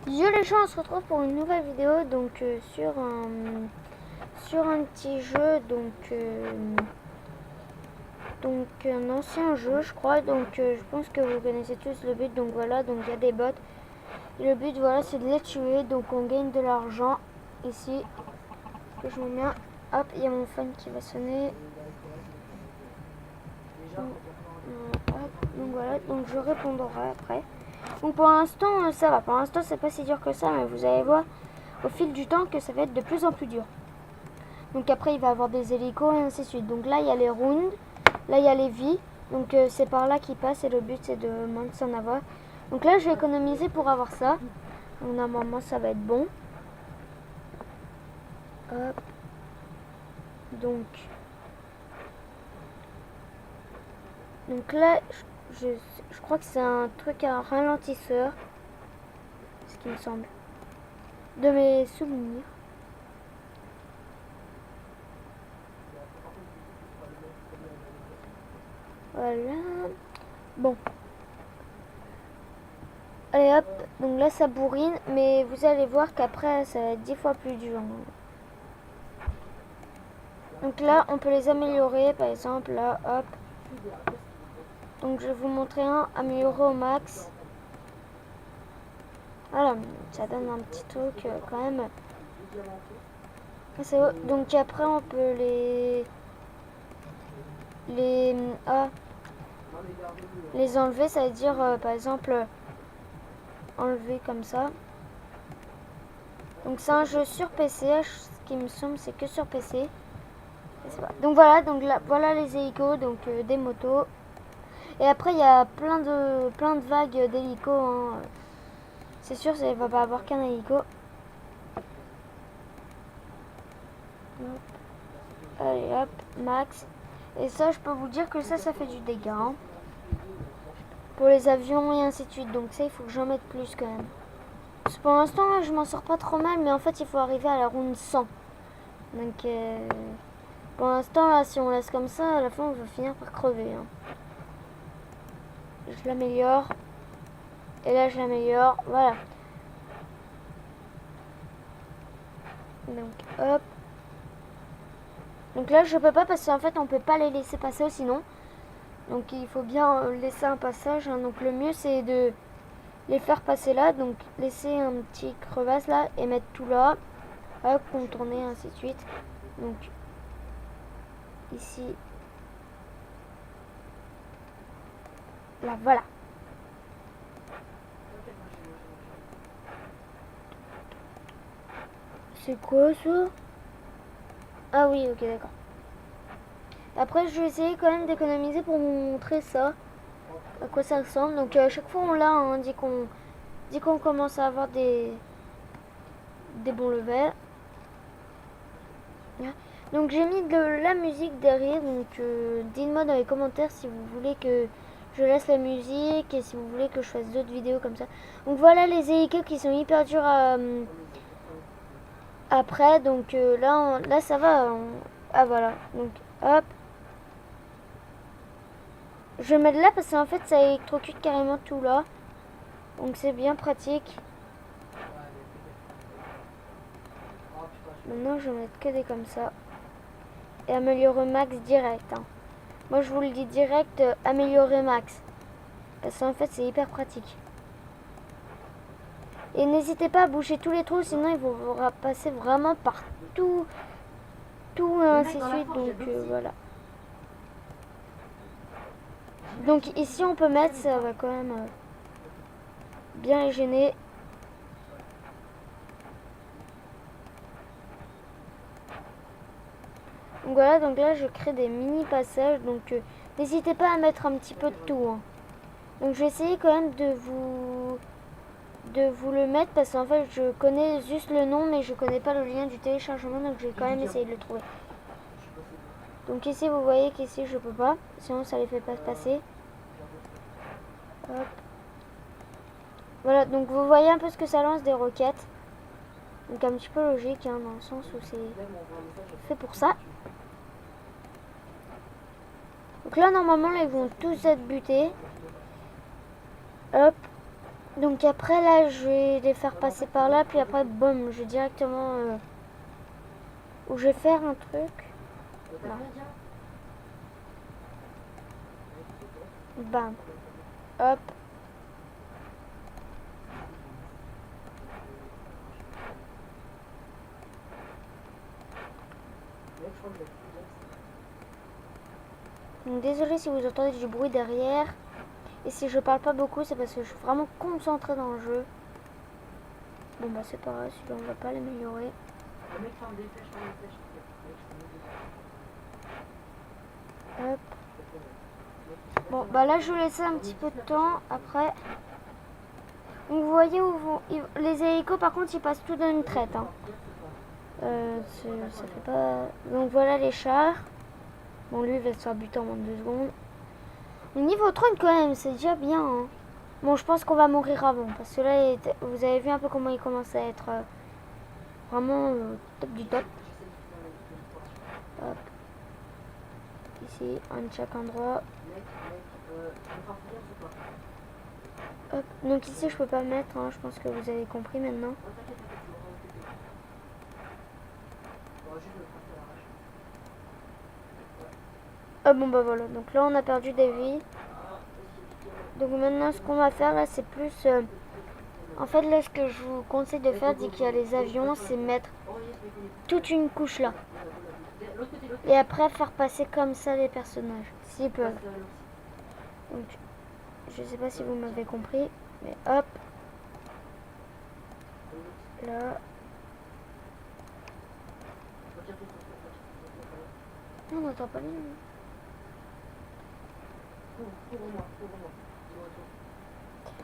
Yo les gens, on se retrouve pour une nouvelle vidéo donc sur un petit jeu donc un ancien jeu je crois, donc je pense que vous connaissez tous le but. Donc voilà, donc il y a des bots et le but voilà c'est de les tuer, donc on gagne de l'argent. Ici que je me mets, hop, il y a mon phone qui va sonner. Donc voilà, donc je répondrai après. Donc pour l'instant ça va, pour l'instant c'est pas si dur que ça, mais vous allez voir au fil du temps que ça va être de plus en plus dur. Donc après il va y avoir des hélicos et ainsi de suite. Donc là il y a les rounds, là il y a les vies. Donc c'est par là qu'ils passent et le but c'est de moins de s'en avoir. Donc là je vais économiser pour avoir ça. Donc normalement ça va être bon. Hop. Donc là je crois que c'est un truc à ralentisseur. Ce qui me semble. De mes souvenirs. Voilà. Bon. Allez hop, donc là ça bourrine, mais vous allez voir qu'après ça va être 10 fois plus dur. Donc là on peut les améliorer, par exemple là, hop. Donc je vais vous montrer un amélioré au max. Voilà, ça donne un petit truc quand même. Donc après on peut les enlever, ça veut dire par exemple enlever comme ça. Donc c'est un jeu sur PC, ce qui me semble c'est que sur PC. Donc voilà, donc là voilà les hélicos, donc des motos. Et après il y a plein de vagues d'hélicos. Hein. C'est sûr, ça ne va pas avoir qu'un hélico. Hop. Allez hop, max. Et ça je peux vous dire que ça fait du dégât. Hein. Pour les avions et ainsi de suite. Donc ça il faut que j'en mette plus quand même. Parce que pour l'instant là je m'en sors pas trop mal, mais en fait il faut arriver à la round 100. Donc pour l'instant là si on laisse comme ça, à la fin on va finir par crever. Hein. Je l'améliore. Et là je l'améliore. Voilà. Donc hop. Donc là je peux pas parce qu'en fait on peut pas les laisser passer sinon. Donc il faut bien laisser un passage. Hein. Donc le mieux c'est de les faire passer là. Donc laisser un petit crevasse là et mettre tout là. Hop, contourner ainsi de suite. Donc ici. Là voilà. C'est quoi ça? Ah oui, ok, d'accord. Après, je vais essayer quand même d'économiser pour vous montrer ça. À quoi ça ressemble. Donc à chaque fois on l'a, hein, dit qu'on commence à avoir des bons levels. Donc j'ai mis de la musique derrière. Donc dites-moi dans les commentaires si vous voulez que je laisse la musique et si vous voulez que je fasse d'autres vidéos comme ça. Donc voilà les hélicos qui sont hyper durs après. Donc là ça va. Ah voilà. Donc hop. Je vais mettre là parce qu'en fait ça électrocute carrément tout là. Donc c'est bien pratique. Maintenant je vais mettre que des comme ça. Et améliorer max direct. Hein. Moi je vous le dis direct, améliorer max. Parce qu'en fait c'est hyper pratique. Et n'hésitez pas à boucher tous les trous, sinon ils vont vous passer vraiment partout. Tout ainsi de suite. Donc voilà. Donc ici on peut mettre, ça va quand même bien les gêner. Donc voilà, donc là je crée des mini passages. Donc n'hésitez pas à mettre un petit peu de tout. Hein. Donc je vais essayer quand même de vous le mettre parce qu'en fait je connais juste le nom mais je connais pas le lien du téléchargement, donc je vais quand même essayer de le trouver. Donc ici vous voyez qu'ici je peux pas, sinon ça les fait pas passer. Hop. Voilà, donc vous voyez un peu ce que ça lance, des roquettes. Donc un petit peu logique hein, dans le sens où c'est fait pour ça. Donc là normalement là, ils vont tous être butés. Hop. Donc après là, je vais les faire passer par là, puis après, boum, je vais directement... où je vais faire un truc. Là. Bam. Hop. Donc, désolé si vous entendez du bruit derrière. Et si je parle pas beaucoup, c'est parce que je suis vraiment concentrée dans le jeu. Bon bah c'est pas grave, celui-là on va pas l'améliorer. Hop. Bon bah là je vais laisser un petit peu de temps après. Donc vous voyez où les hélicos par contre ils passent tout d'une traite. Hein. Ça fait pas. Donc voilà les chars. Bon lui il va se faire buter en moins de 2 secondes. Le niveau 30 quand même c'est déjà bien. Hein. Bon je pense qu'on va mourir avant. Parce que là vous avez vu un peu comment il commence à être vraiment top du top. Hop. Ici, un de chaque endroit. Hop. Donc ici je peux pas mettre, hein. Je pense que vous avez compris maintenant. Ah bon bah voilà, donc là on a perdu des vies. Donc maintenant ce qu'on va faire là c'est plus... en fait là ce que je vous conseille de faire dès qu'il y a les avions, c'est mettre toute une couche là. Et après faire passer comme ça les personnages, s'ils peuvent. Donc je sais pas si vous m'avez compris, mais hop. Là. On n'entend pas les noms.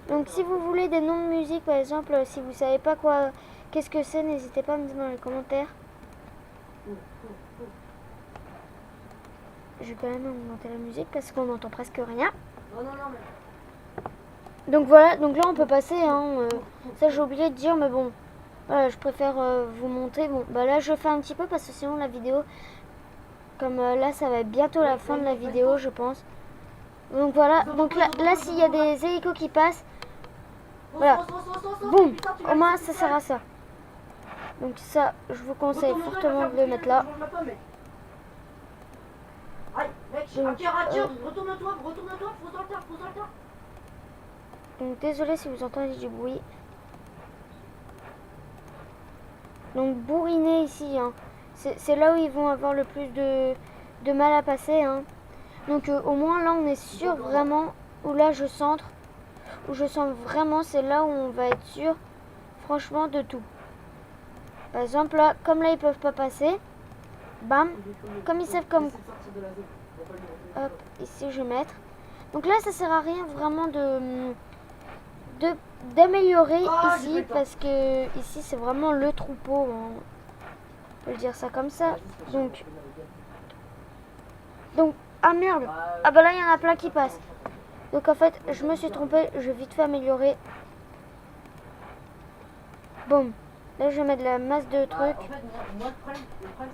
Donc si vous voulez des noms de musique par exemple, si vous savez pas quoi, qu'est-ce que c'est, n'hésitez pas à me dire dans les commentaires. Je vais quand même augmenter la musique parce qu'on n'entend presque rien. Donc voilà, donc là on peut passer, hein, ça j'ai oublié de dire mais bon, voilà, je préfère vous montrer. Bon bah là je fais un petit peu parce que sinon la vidéo, comme là ça va être bientôt la fin de la vidéo je pense. Donc voilà, donc là s'il y a des hélicos qui passent, voilà, boum, au moins ça sert à ça. Donc ça, je vous conseille fortement de le mettre là. Donc, donc désolé si vous entendez du bruit. Donc bourriner ici, hein. C'est là où ils vont avoir le plus de mal à passer. Hein. Donc au moins là on est sûr vraiment, où là je centre, où je sens vraiment, c'est là où on va être sûr franchement de tout. Par exemple là, comme là ils peuvent pas passer, bam, comme ils savent comme... Hop, ici je vais mettre. Donc là ça sert à rien vraiment d'améliorer ici parce que ici c'est vraiment le troupeau, hein. On peut dire ça comme ça. Donc ah merde, ah bah là il y en a plein qui passent. Donc en fait je me suis trompée, je vais vite fait améliorer. Bon, là je vais mettre la masse de trucs. En fait moi le problème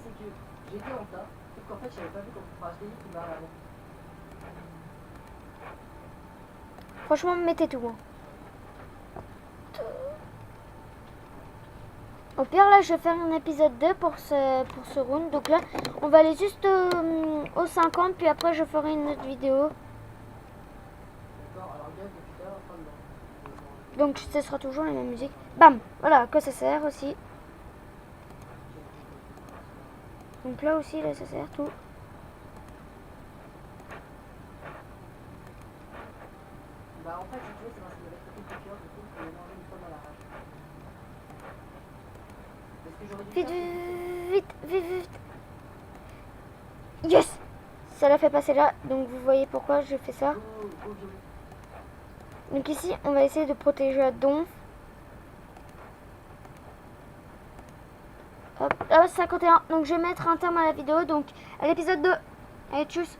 c'est que j'étais en tas, sauf qu'en fait je savais pas vu qu'on pouvait payer qui va avant. Franchement mettez tout. Hein. Au pire là je vais faire un épisode 2 pour ce round. Donc là on va aller juste au 50 puis après je ferai une autre vidéo. Donc ce sera toujours la même musique. Bam, voilà, que ça sert aussi. Donc là aussi là ça sert tout. Bah en fait si tu veux c'est parce qu'il y avait trop de couleurs du coup je vais manger une fois dans la rage. Vite, vite, vite, vite. Yes! Ça l'a fait passer là, donc vous voyez pourquoi je fais ça. Donc ici, on va essayer de protéger la donf. Hop, là 51. Donc je vais mettre un terme à la vidéo, donc à l'épisode 2. Allez, tchuss!